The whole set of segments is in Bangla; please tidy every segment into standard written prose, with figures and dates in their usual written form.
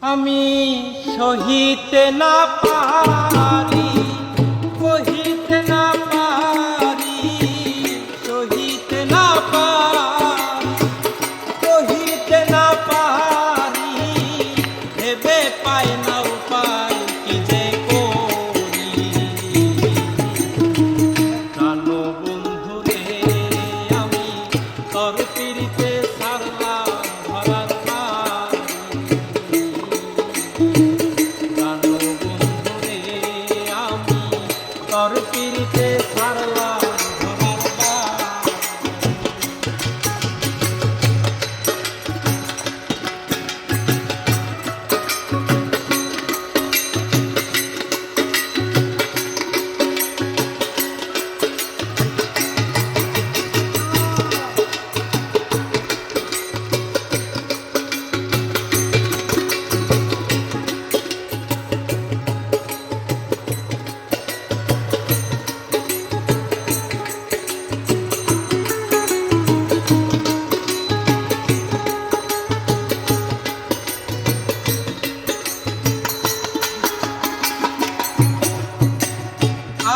আমি সহিতে না পারি, সহিতে না পারি, সহিতে না পারি, সহিতে না পারি, ভেবে পাই না উপায় কি যে করি। প্রাণ বন্ধু রে আমি তোর পিরিতে ছাড়লাম ধরার তোর পিরিতে ছাড়লাম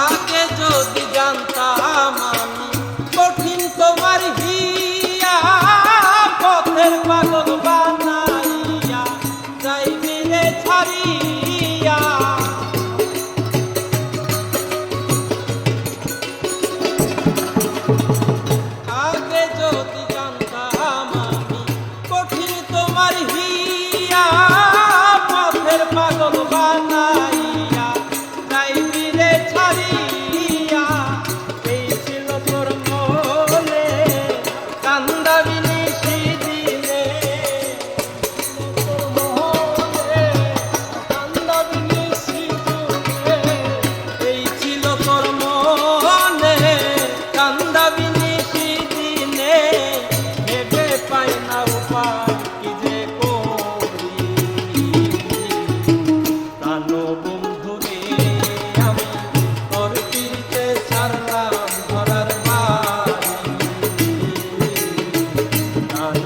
আগে যদি জানতাম আমি কঠিন তোমার হিয়া, পথের পাগল বানাইয়া যাইবি রে ছাড়িয়া। আগে যদি জানতাম আমি কঠিন তোমার হিয়া, পথের পাগল বানাইয়া যাইবি রে ছাড়িয়া। এই ছিল তোর মনে কান্দাবি নিশিদিনে, তোর মনে কান্দাবি নিশিদিনে। এই ছিল তোর মনে কান্দাবি নিশিদিনে, ভেবে পাই না উপায় কি যে করি। প্রাণ বন্ধু রে আমি তোর পিরিতে ছাড়লাম ধরার বাড়ি। প্রাণ